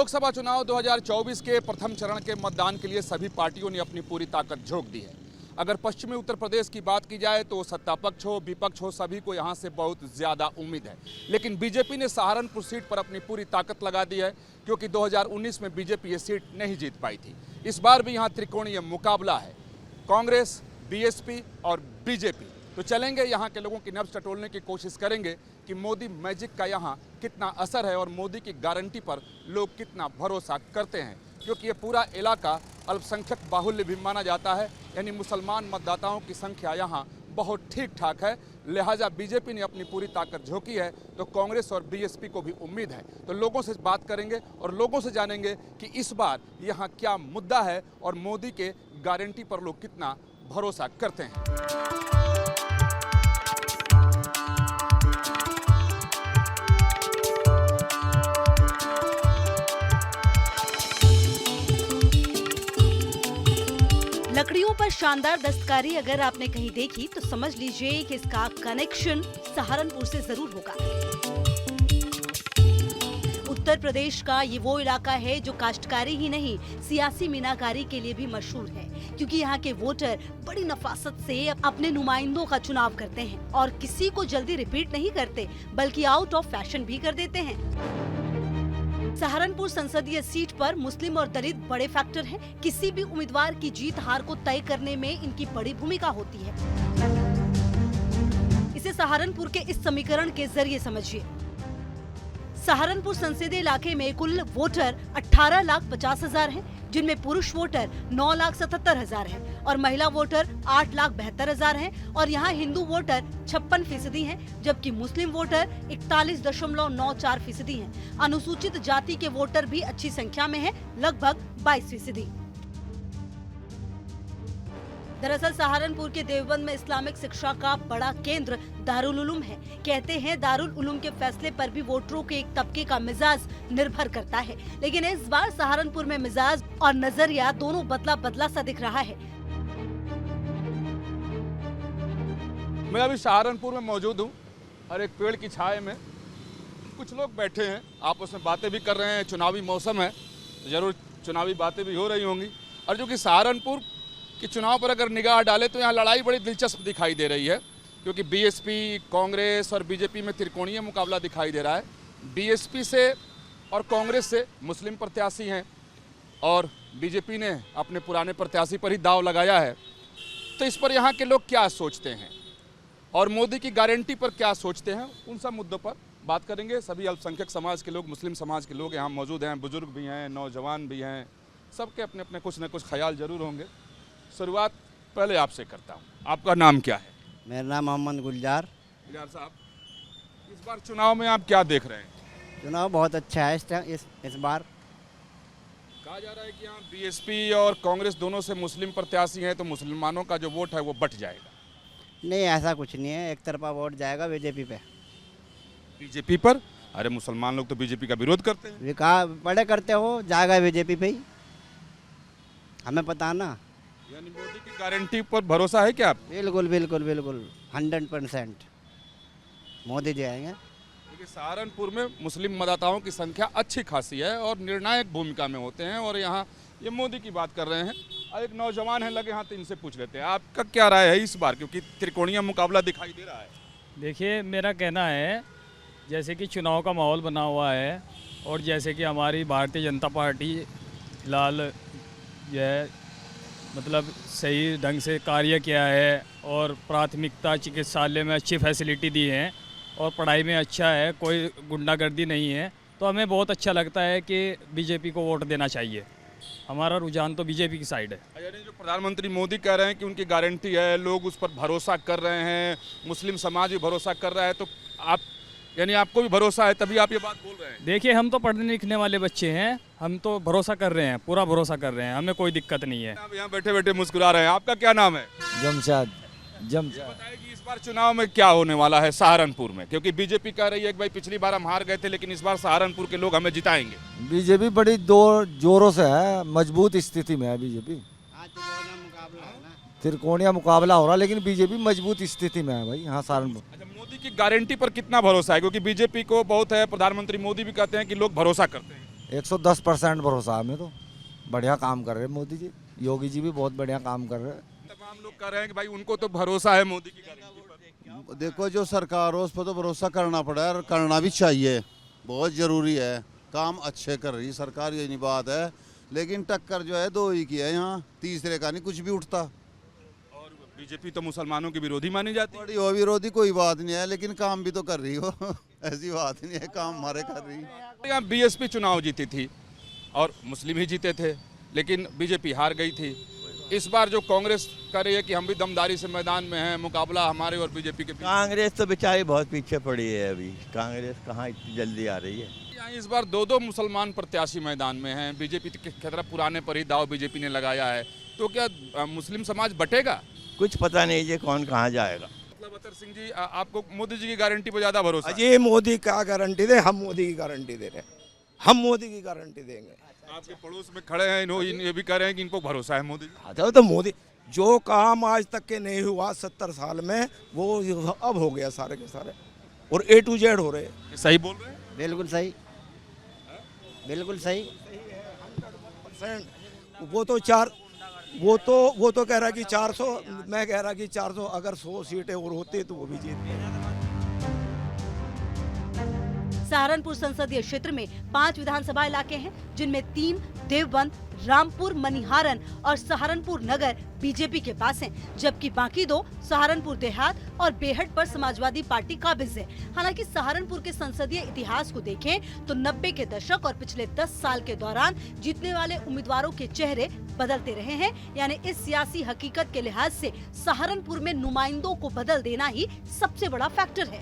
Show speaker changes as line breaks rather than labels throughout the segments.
लोकसभा चुनाव 2024 के प्रथम चरण के मतदान के लिए सभी पार्टियों ने अपनी पूरी ताकत झोंक दी है। अगर पश्चिमी उत्तर प्रदेश की बात की जाए तो सत्ता पक्ष हो विपक्ष हो सभी को यहां से बहुत ज़्यादा उम्मीद है। लेकिन बीजेपी ने सहारनपुर सीट पर अपनी पूरी ताकत लगा दी है, क्योंकि 2019 में बीजेपी ये सीट नहीं जीत पाई थी। इस बार भी यहाँ त्रिकोणीय मुकाबला है, कांग्रेस, बीएसपी और बीजेपी। तो चलेंगे यहाँ के लोगों की नब्ज टटोलने की कोशिश करेंगे कि मोदी मैजिक का यहाँ कितना असर है और मोदी की गारंटी पर लोग कितना भरोसा करते हैं, क्योंकि ये पूरा इलाका अल्पसंख्यक बाहुल्य भी माना जाता है, यानी मुसलमान मतदाताओं की संख्या यहाँ बहुत ठीक ठाक है। लिहाजा बीजेपी ने अपनी पूरी ताकत झोंकी है, तो कांग्रेस और बीएसपी को भी उम्मीद है। तो लोगों से बात करेंगे और लोगों से जानेंगे कि इस बार यहाँ क्या मुद्दा है और मोदी के गारंटी पर लोग कितना भरोसा करते हैं।
लकड़ियों पर शानदार दस्तकारी अगर आपने कहीं देखी तो समझ लीजिए कि इसका कनेक्शन सहारनपुर से जरूर होगा। उत्तर प्रदेश का ये वो इलाका है जो काश्तकारी ही नहीं सियासी मीनाकारी के लिए भी मशहूर है, क्योंकि यहाँ के वोटर बड़ी नफासत से अपने नुमाइंदों का चुनाव करते हैं और किसी को जल्दी रिपीट नहीं करते बल्कि आउट ऑफ फैशन भी कर देते हैं। सहारनपुर संसदीय सीट पर मुस्लिम और दलित बड़े फैक्टर हैं। किसी भी उम्मीदवार की जीत हार को तय करने में इनकी बड़ी भूमिका होती है। इसे सहारनपुर के इस समीकरण के जरिए समझिए। सहारनपुर संसदीय इलाके में कुल वोटर 18,50,000 हैं, जिनमें पुरुष वोटर 9,77,000 हैं और महिला वोटर 8,72,000 हैं और यहाँ हिंदू वोटर 56% हैं, जबकि मुस्लिम वोटर 41.94% हैं। अनुसूचित जाति के वोटर भी अच्छी संख्या में हैं, लगभग 22%। दरअसल सहारनपुर के देवबंद में इस्लामिक शिक्षा का बड़ा केंद्र दारुल उलूम है। कहते हैं दारुल उलूम के फैसले पर भी वोटरों के एक तबके का मिजाज निर्भर करता है, लेकिन इस बार सहारनपुर में मिजाज और नजरिया दोनों बदला बदला सा दिख रहा है।
मैं अभी सहारनपुर में मौजूद हूँ और एक पेड़ की छाया में कुछ लोग बैठे हैं, आपस में बातें भी कर रहे हैं। चुनावी मौसम है, जरूर चुनावी बातें भी हो रही होंगी। और जो कि सहारनपुर कि चुनाव पर अगर निगाह डालें तो यहाँ लड़ाई बड़ी दिलचस्प दिखाई दे रही है, क्योंकि बीएसपी, कांग्रेस और बीजेपी में त्रिकोणीय मुकाबला दिखाई दे रहा है। बीएसपी से और कांग्रेस से मुस्लिम प्रत्याशी हैं और बीजेपी ने अपने पुराने प्रत्याशी पर ही दाव लगाया है। तो इस पर यहाँ के लोग क्या सोचते हैं और मोदी की गारंटी पर क्या सोचते हैं, उन सब मुद्दों पर बात करेंगे। सभी अल्पसंख्यक समाज के लोग, मुस्लिम समाज के लोग यहाँ मौजूद हैं, बुजुर्ग भी हैं, नौजवान भी हैं, सबके अपने अपने कुछ न कुछ ख्याल जरूर होंगे। शुरुआत पहले आपसे करता हूँ, आपका नाम क्या है?
मेरा नाम मोहम्मद गुलजार।
गुलजार साहब, इस बार चुनाव में आप क्या देख रहे हैं?
चुनाव बहुत अच्छा है इस बार।
कहा जा रहा है कि यहाँ बीएसपी और कांग्रेस दोनों से मुस्लिम प्रत्याशी हैं, तो मुसलमानों का जो वोट है वो बट जाएगा।
नहीं, ऐसा कुछ नहीं है, एक तरफा वोट जाएगा बीजेपी पे।
बीजेपी पर? अरे मुसलमान लोग तो बीजेपी का विरोध करते हैं।
विकास बड़े करते हो, जाएगा बीजेपी पे ही, हमें पता ना।
यानी मोदी की गारंटी पर भरोसा है क्या आपको?
बिल्कुल बिल्कुल बिल्कुल 100% मोदी जी आएंगे।
क्योंकि सहारनपुर में मुस्लिम मतदाताओं की संख्या अच्छी खासी है और निर्णायक भूमिका में होते हैं, और यहाँ ये मोदी की बात कर रहे हैं। और एक नौजवान है लगे हाथ, इनसे पूछ लेते हैं आपका क्या राय है इस बार, क्योंकि त्रिकोणीय मुकाबला दिखाई दे रहा है।
देखिए, मेरा कहना है जैसे कि चुनाव का माहौल बना हुआ है और जैसे कि हमारी भारतीय जनता पार्टी लाल जो है मतलब सही ढंग से कार्य किया है और प्राथमिकता चिकित्सालय में अच्छी फैसिलिटी दी है और पढ़ाई में अच्छा है, कोई गुंडागर्दी नहीं है, तो हमें बहुत अच्छा लगता है कि बीजेपी को वोट देना चाहिए। हमारा रुझान तो बीजेपी की साइड है।
यानी जो प्रधानमंत्री मोदी कह रहे हैं कि उनकी गारंटी है, लोग उस पर भरोसा कर रहे हैं, मुस्लिम समाज भी भरोसा कर रहा है, तो आप यानी आपको भी भरोसा है तभी आप ये बात बोल रहे हैं?
देखिए, हम तो पढ़ने लिखने वाले बच्चे हैं, हम तो भरोसा कर रहे हैं, पूरा भरोसा कर रहे हैं, हमें कोई दिक्कत नहीं है।
आप यहाँ बैठे बैठे मुस्कुरा रहे हैं, आपका क्या नाम है?
जमशाद।
बताइए कि इस बार चुनाव में क्या होने वाला है सहारनपुर में, क्योंकि बीजेपी कह रही है कि भाई पिछली बार हम हार गए थे लेकिन इस बार सहारनपुर के लोग हमें जिताएंगे।
बीजेपी बड़ी जोरों से है, मजबूत स्थिति में है बीजेपी। त्रिकोणीय मुकाबला हो रहा है लेकिन बीजेपी मजबूत स्थिति में है भाई। हाँ, सहारनपुर।
मोदी की गारंटी पर कितना भरोसा है, क्योंकि बीजेपी को बहुत है, प्रधानमंत्री मोदी भी कहते हैं कि लोग भरोसा करते हैं।
110% भरोसा है हमें तो। बढ़िया काम कर रहे हैं मोदी जी, योगी जी भी बहुत बढ़िया काम कर रहे हैं।
तमाम लोग कह रहे हैं कि भाई उनको तो भरोसा है मोदी की गारंटी पर।
देखो जो सरकार हो उस पर तो भरोसा करना पड़ा है और करना भी चाहिए, बहुत ज़रूरी है। काम अच्छे कर रही सरकार, ये नहीं बात है, लेकिन टक्कर जो है दो ही की है यहाँ, तीसरे का नहीं कुछ भी उठता।
और बीजेपी तो मुसलमानों की विरोधी मानी जाती है।
बड़ी हो विरोधी कोई बात नहीं है, लेकिन काम भी तो कर रही हो ऐसी बात नहीं है, काम हमारे कर रही है।
यहाँ बीएसपी चुनाव जीती थी और मुस्लिम ही जीते थे, लेकिन बीजेपी हार गई थी। इस बार जो कांग्रेस कर रही है कि हम भी दमदारी से मैदान में हैं, मुकाबला हमारे और बीजेपी के बीच।
कांग्रेस तो बेचारी बहुत पीछे पड़ी है, अभी कांग्रेस कहाँ इतनी जल्दी आ रही है।
यहाँ इस बार दो मुसलमान प्रत्याशी मैदान में हैं। बीजेपी की तरफ पुराने पर ही दाव बीजेपी ने लगाया है, तो क्या मुस्लिम समाज बटेगा?
कुछ पता नहीं ये कौन कहाँ जाएगा।
मतलब अतर सिंह जी, आपको मोदी जी की गारंटी पर ज्यादा भरोसा है?
अजय मोदी का गारंटी दे, हम मोदी की गारंटी दे रहे हैं, हम मोदी की गारंटी देंगे।
आपके पड़ोस में खड़े हैं, ये भी कह रहे हैं कि इनको भरोसा है मोदी जी।
अच्छा तो मोदी जो काम आज तक के नहीं हुआ 70 साल में, वो अब हो गया सारे के सारे, और A to Z हो रहे हैं।
सही बोल रहे हैं?
बिल्कुल सही, बिल्कुल सही।
वो तो कह रहा कि 400, मैं कह रहा कि 400, अगर 100 सीटें और होती तो वो भी जीतते।
सहारनपुर संसदीय क्षेत्र में 5 विधानसभा इलाके हैं, जिनमें 3 देवबंद, रामपुर, मनिहारन और सहारनपुर नगर बीजेपी के पास हैं, जबकि बाकी 2 सहारनपुर देहात और बेहट पर समाजवादी पार्टी काबिज है। हालांकि सहारनपुर के संसदीय इतिहास को देखें तो 90 के दशक और पिछले 10 साल के दौरान जीतने वाले उम्मीदवारों के चेहरे बदलते रहे हैं। यानी इस सियासी हकीकत के लिहाज से सहारनपुर में नुमाइंदों को बदल देना ही सबसे बड़ा फैक्टर है।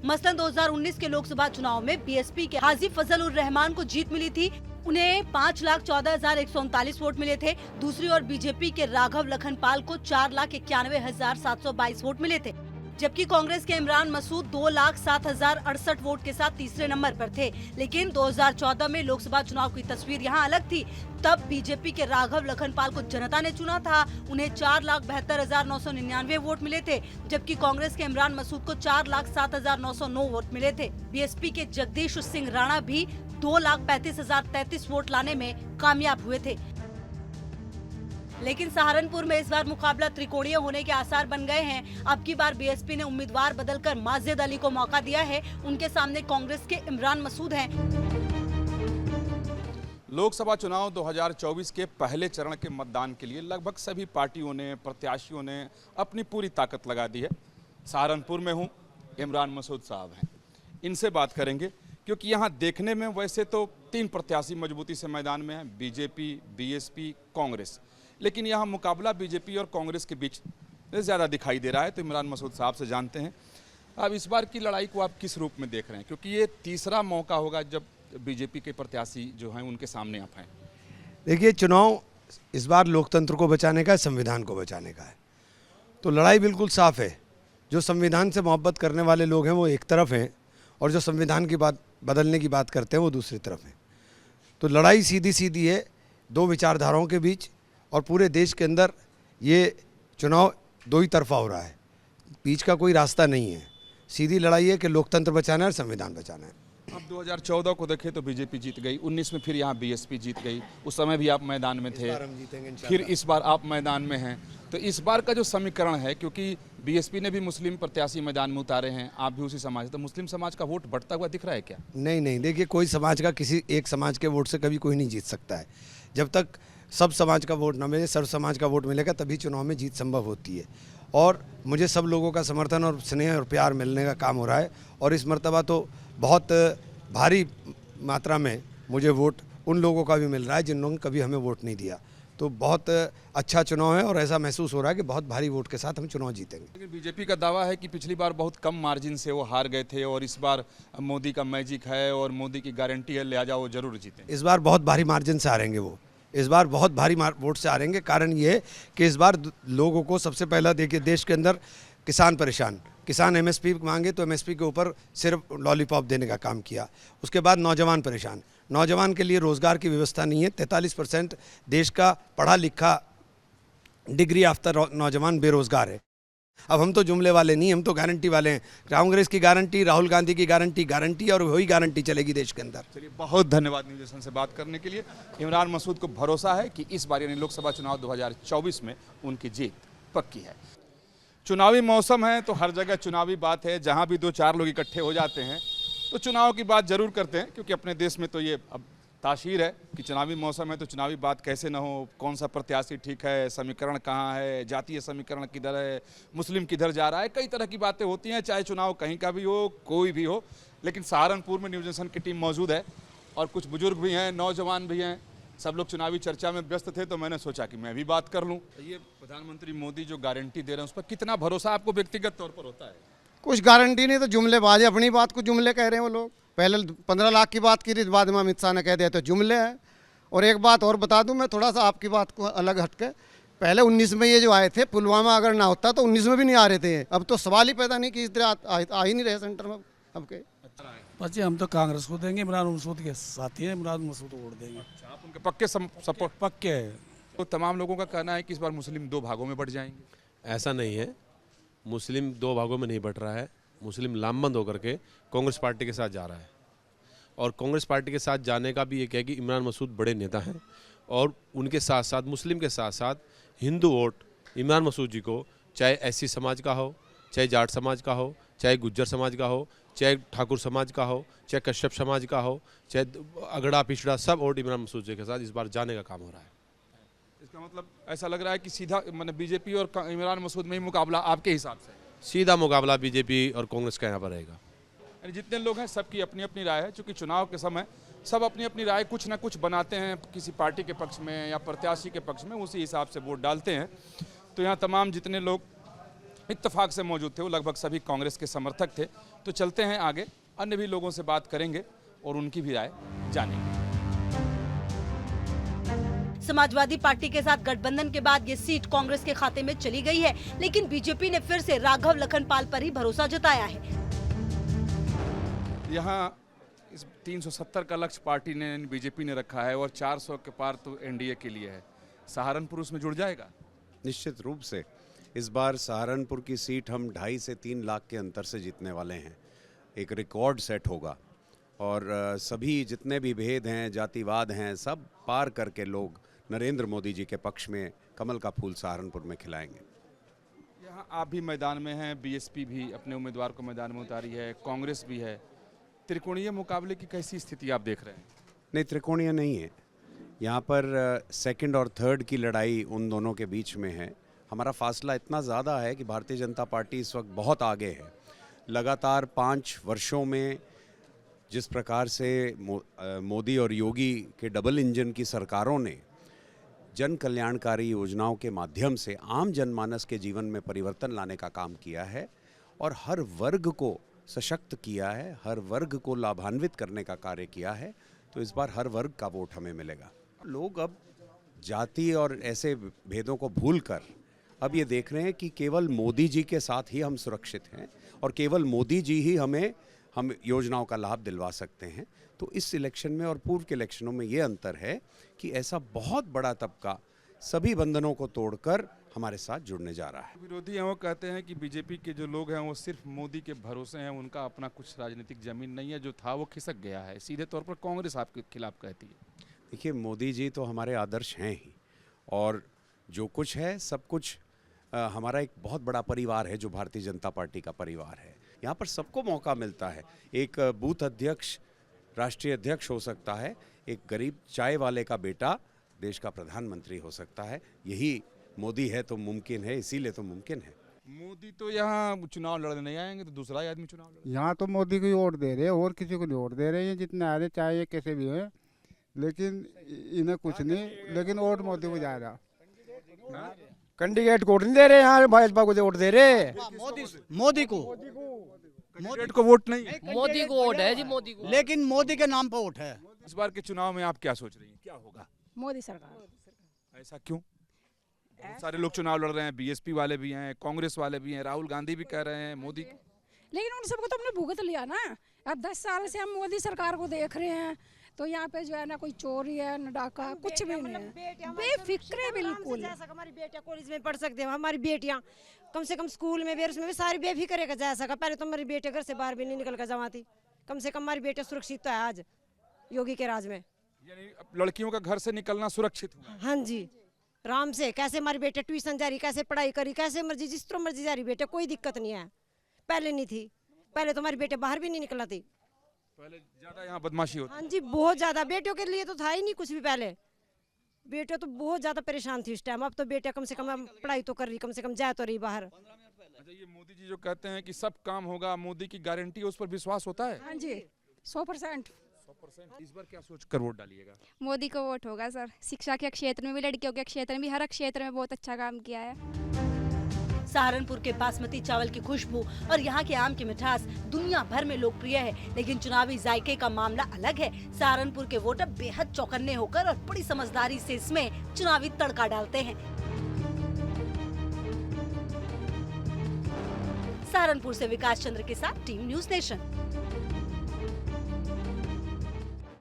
मसलन 2019 के लोकसभा चुनाव में बीएसपी के हाजी फजल उर रहमान को जीत मिली थी। उन्हें 5,14,139 वोट मिले थे। दूसरी ओर बीजेपी के राघव लखनपाल को 4,91,722 वोट मिले थे, जबकि कांग्रेस के इमरान मसूद 2,07,068 वोट के साथ तीसरे नंबर पर थे। लेकिन 2014 में लोकसभा चुनाव की तस्वीर यहाँ अलग थी। तब बीजेपी के राघव लखनपाल को जनता ने चुना था। उन्हें 4,72,999 वोट मिले थे, जबकि कांग्रेस के इमरान मसूद को 4,07,909 वोट मिले थे। बीएसपी के जगदीश सिंह राणा भी 2,35,033 वोट लाने में कामयाब हुए थे। लेकिन सहारनपुर में इस बार मुकाबला त्रिकोणीय होने के आसार बन गए हैं। अब की बार बीएसपी ने उम्मीदवार बदलकर माजिद अली को मौका दिया है। उनके सामने कांग्रेस के इमरान मसूद हैं।
लोकसभा चुनाव 2024 के पहले चरण के मतदान के लिए लगभग सभी पार्टियों ने, प्रत्याशियों ने अपनी पूरी ताकत लगा दी है। सहारनपुर में हूँ, इमरान मसूद साहब हैं, इनसे बात करेंगे, क्योंकि यहाँ देखने में वैसे तो 3 प्रत्याशी मजबूती से मैदान में हैं, बीजेपी, बीएसपी, कांग्रेस, लेकिन यहाँ मुकाबला बीजेपी और कांग्रेस के बीच ज़्यादा दिखाई दे रहा है। तो इमरान मसूद साहब से जानते हैं, अब इस बार की लड़ाई को आप किस रूप में देख रहे हैं, क्योंकि ये तीसरा मौका होगा जब बीजेपी के प्रत्याशी जो हैं उनके सामने आप हैं।
देखिए, चुनाव इस बार लोकतंत्र को बचाने का है, संविधान को बचाने का है। तो लड़ाई बिल्कुल साफ है। जो संविधान से मोहब्बत करने वाले लोग हैं वो एक तरफ हैं, और जो संविधान की बात बदलने की बात करते हैं वो दूसरी तरफ हैं। तो लड़ाई सीधी सीधी है 2 विचारधाराओं के बीच, और पूरे देश के अंदर ये चुनाव 2 ही तरफा हो रहा है, बीच का कोई रास्ता नहीं है। सीधी लड़ाई है कि लोकतंत्र बचाना है और संविधान बचाना है।
अब 2014 को देखें तो बीजेपी जीत गई, 19 में फिर यहाँ बीएसपी जीत गई, उस समय भी आप मैदान में थे, फिर इस बार आप मैदान में हैं। तो इस बार का जो समीकरण है, क्योंकि बीएसपी ने भी मुस्लिम प्रत्याशी मैदान में उतारे हैं, आप भी उसी समाज, तो मुस्लिम समाज का वोट बढ़ता हुआ दिख रहा है क्या?
नहीं, देखिए, कोई समाज का किसी एक समाज के वोट से कभी कोई नहीं जीत सकता है। जब तक सब समाज का वोट न मिले, सर्व समाज का वोट मिलेगा, तभी चुनाव में जीत संभव होती है। और मुझे सब लोगों का समर्थन और स्नेह और प्यार मिलने का काम हो रहा है, और इस मर्तबा तो बहुत भारी मात्रा में मुझे वोट उन लोगों का भी मिल रहा है जिन कभी हमें वोट नहीं दिया। तो बहुत अच्छा चुनाव है, और ऐसा महसूस हो रहा है कि बहुत भारी वोट के साथ हम चुनाव जीतेंगे।
लेकिन बीजेपी का दावा है कि पिछली बार बहुत कम मार्जिन से वो हार गए थे, और इस बार मोदी का मैजिक है और मोदी की गारंटी है, लिहाजा वो जरूर जीतेंगे।
इस बार बहुत भारी मार्जिन से हारेंगे वो, इस बार बहुत भारी वोट से हारेंगे। कारण ये है कि इस बार लोगों को सबसे पहला, देखिए, देश के अंदर किसान परेशान, किसान एमएसपी मांगे तो एमएसपी के ऊपर सिर्फ लॉलीपॉप देने का काम किया। उसके बाद नौजवान परेशान, नौजवान के लिए रोज़गार की व्यवस्था नहीं है। 43% देश का पढ़ा लिखा डिग्री याफ्ता नौजवान बेरोज़गार है। अब हम तो जुमले वाले नहीं, हम तो गारंटी वाले हैं। कांग्रेस की गारंटी, राहुल गांधी की गारंटी, गारंटी और वही गारंटी चलेगी देश के अंदर।
चलिए, बहुत धन्यवाद न्यूज एशन से बात करने के लिए। इमरान मसूद को भरोसा है कि इस बार यानी लोकसभा चुनाव 2024 में उनकी जीत पक्की है। चुनावी मौसम है तो हर जगह चुनावी बात है। जहां भी 2-4 लोग इकट्ठे हो जाते हैं तो चुनाव की बात जरूर करते हैं, क्योंकि अपने देश में तो ये अब ताशीर है कि चुनावी मौसम है तो चुनावी बात कैसे ना हो। कौन सा प्रत्याशी ठीक है, समीकरण कहाँ है, जातीय समीकरण किधर है, मुस्लिम किधर जा रहा है, कई तरह की बातें होती हैं, चाहे चुनाव कहीं का भी हो, कोई भी हो। लेकिन सहारनपुर में न्यूज एशन की टीम मौजूद है और कुछ बुजुर्ग भी हैं, नौजवान भी हैं, सब लोग चुनावी चर्चा में व्यस्त थे, तो मैंने सोचा कि मैं भी बात कर लूँ। ये प्रधानमंत्री मोदी जो गारंटी दे रहे हैं उस पर कितना भरोसा आपको व्यक्तिगत तौर पर होता है?
कुछ गारंटी नहीं, तो जुमलेबाज है, अपनी बात को जुमले कह रहे हैं वो लोग। पहले 15 लाख की बात की थी, बाद में अमित शाह ने कह दिया तो जुमले हैं। और एक बात और बता दूं मैं, थोड़ा सा आपकी बात को अलग हटके, पहले 19 में ये जो आए थे, पुलवामा अगर ना होता तो 19 में भी नहीं आ रहे थे। अब तो सवाल ही पैदा नहीं कि इस तरह आ ही नहीं रहे सेंटर में अब के।
बच्चे हम तो कांग्रेस को देंगे, इमरान मसूद के साथी हैं, इमरान मसूद को वोट देंगे।
आप उनके पक्के सपोर्ट?
पक्के है।
तो तमाम लोगों का कहना है कि इस बार मुस्लिम 2 भागों में बट जाएंगे।
ऐसा नहीं है, मुस्लिम 2 भागों में नहीं बट रहा है। मुस्लिम लामबंद होकर के कांग्रेस पार्टी के साथ जा रहा है, और कांग्रेस पार्टी के साथ जाने का भी एक है कि इमरान मसूद बड़े नेता हैं, और उनके साथ साथ मुस्लिम के साथ साथ हिंदू वोट इमरान मसूद जी को, चाहे एससी समाज का हो, चाहे जाट समाज का हो, चाहे गुज्जर समाज का हो, चाहे ठाकुर समाज का हो, चाहे कश्यप समाज का हो, चाहे अगड़ा पिछड़ा, सब वोट इमरान मसूद जी के साथ इस बार जाने का काम हो रहा है।
इसका मतलब ऐसा लग रहा है कि सीधा मतलब बीजेपी और इमरान मसूद में ही मुकाबला आपके हिसाब से?
सीधा मुकाबला बीजेपी और कांग्रेस का यहाँ पर रहेगा।
यानी जितने लोग हैं सबकी अपनी अपनी राय है, क्योंकि चुनाव के समय सब अपनी अपनी राय कुछ ना कुछ बनाते हैं, किसी पार्टी के पक्ष में या प्रत्याशी के पक्ष में, उसी हिसाब से वोट डालते हैं। तो यहाँ तमाम जितने लोग इत्तेफाक से मौजूद थे वो लगभग सभी कांग्रेस के समर्थक थे। तो चलते हैं आगे, अन्य भी लोगों से बात करेंगे और उनकी भी राय जानेंगे।
समाजवादी पार्टी के साथ गठबंधन के बाद ये सीट कांग्रेस के खाते में चली गई है, लेकिन बीजेपी ने फिर से राघव लखनपाल पर ही भरोसा जताया है।
यहाँ इस 370 का लक्ष्य पार्टी ने, बीजेपी ने रखा है, और 400 के पार तो एनडीए के लिए है। सहारनपुर उसमें जुड़ जाएगा?
निश्चित रूप से इस बार सहारनपुर की सीट हम 2.5 से 3 लाख के अंतर से जीतने वाले हैं। एक रिकॉर्ड सेट होगा, और सभी जितने भी भेद हैं, जातिवाद हैं, सब पार करके लोग नरेंद्र मोदी जी के पक्ष में कमल का फूल सहारनपुर में खिलाएंगे।
यहाँ आप भी मैदान में हैं, बीएसपी भी अपने उम्मीदवार को मैदान में उतारी है, कांग्रेस भी है। त्रिकोणीय मुकाबले की कैसी स्थिति आप देख रहे हैं?
नहीं, त्रिकोणीय नहीं है। यहाँ पर सेकंड और थर्ड की लड़ाई उन दोनों के बीच में है। हमारा फासला इतना ज़्यादा है कि भारतीय जनता पार्टी इस वक्त बहुत आगे है। लगातार 5 वर्षों में जिस प्रकार से मोदी और योगी के डबल इंजन की सरकारों ने जन कल्याणकारी योजनाओं के माध्यम से आम जनमानस के जीवन में परिवर्तन लाने का काम किया है, और हर वर्ग को सशक्त किया है, हर वर्ग को लाभान्वित करने का कार्य किया है, तो इस बार हर वर्ग का वोट हमें मिलेगा। लोग अब जाति और ऐसे भेदों को भूलकर अब ये देख रहे हैं कि केवल मोदी जी के साथ ही हम सुरक्षित हैं, और केवल मोदी जी ही हम योजनाओं का लाभ दिलवा सकते हैं। तो इस इलेक्शन में और पूर्व के इलेक्शनों में ये अंतर है कि ऐसा बहुत बड़ा तबका सभी बंधनों को तोड़कर हमारे साथ जुड़ने जा रहा है।
विरोधी हैं वो कहते हैं कि बीजेपी के जो लोग हैं वो सिर्फ मोदी के भरोसे हैं, उनका अपना कुछ राजनीतिक जमीन नहीं है, जो था वो खिसक गया है। सीधे तौर पर कांग्रेस आपके खिलाफ कहती है।
देखिए, मोदी जी तो हमारे आदर्श हैं ही, और जो कुछ है सब कुछ हमारा एक बहुत बड़ा परिवार है जो भारतीय जनता पार्टी का परिवार है। यहाँ पर सबको मौका मिलता है। एक बूथ अध्यक्ष राष्ट्रीय अध्यक्ष हो सकता है, एक गरीब चाय वाले का बेटा देश का प्रधानमंत्री हो सकता है। यही मोदी है तो मुमकिन है, इसीलिए तो मुमकिन है।
मोदी तो यहाँ चुनाव लड़ने नहीं आएंगे, तो दूसरा ही आदमी चुनाव लड़े।
यहाँ तो मोदी को ही वोट दे रहे हैं, और किसी को नहीं वोट दे रहे हैं, जितने आ रहे चाहे ये कैसे भी हो, लेकिन इन्हें कुछ नहीं, लेकिन वोट मोदी को जा रहा।
कैंडिडेट को वोट नहीं दे रहे, यहाँ भाजपा को वोट दे रहे।
मोदी को
कैंडिडेट को वोट नहीं,
मोदी को वोट है जी, मोदी को।
लेकिन मोदी के नाम पर वोट है।
इस बार के चुनाव में आप क्या सोच रही हैं, क्या होगा?
मोदी सरकार।
ऐसा क्यों? बहुत सारे लोग चुनाव लड़ रहे हैं, बीएसपी वाले भी हैं, कांग्रेस वाले भी हैं, राहुल गांधी भी कह रहे हैं मोदी।
लेकिन उन सबको तो हमने भुगत लिया ना। अब 10 साल से हम मोदी सरकार को देख रहे हैं, तो यहाँ पे जो है ना कोई चोरी है न डाका कुछ भी नहीं है, बेफिक्र है बिल्कुल।
हमारी बेटियां कॉलेज में पढ़ सकते हैं, हमारी बेटियां कम से कम स्कूल में भी उसमें भी सारी बेफिक्र का जा सका। पहले तो हमारी बेटियां घर से बाहर भी नहीं निकल कर जमाती, कम से कम हमारी बेटियां सुरक्षित तो है आज योगी के राज में।
यानी अब लड़कियों का घर से निकलना सुरक्षित हुआ।
हाँ जी, आराम से कैसे हमारी बेटे ट्यूशन जा रही, कैसे पढ़ाई करी, कैसे मर्जी जिस तरह मर्जी जा रही बेटे, कोई दिक्कत नहीं है। पहले नहीं थी, पहले तो हमारी बेटे बाहर भी नहीं निकला थी,
पहले ज्यादा यहाँ बदमाशी होती।
हाँ जी बहुत ज्यादा, बेटियों के लिए तो था ही नहीं कुछ भी। पहले बेटियों तो बहुत ज्यादा परेशान थी उस टाइम, अब तो बेटियां कम से कम पढ़ाई तो कर रही, कम से कम जा तो रही बाहर।
अच्छा, ये मोदी जी जो कहते हैं कि सब काम होगा, मोदी की गारंटी, उस पर विश्वास होता है?
हाँ जी 100%।
इस बार क्या सोच कर वोट डालिएगा?
मोदी को वोट होगा सर। शिक्षा के क्षेत्र में भी, लड़कियों के क्षेत्र में भी, हर क्षेत्र में बहुत अच्छा काम किया है।
सहारनपुर के बासमती चावल की खुशबू और यहाँ के आम की मिठास दुनिया भर में लोकप्रिय है, लेकिन चुनावी जायके का मामला अलग है। सहारनपुर के वोटर बेहद चौकन्ने होकर और बड़ी समझदारी से इसमें चुनावी तड़का डालते हैं। सहारनपुर से विकास चंद्र के साथ टीम न्यूज़ नेशन।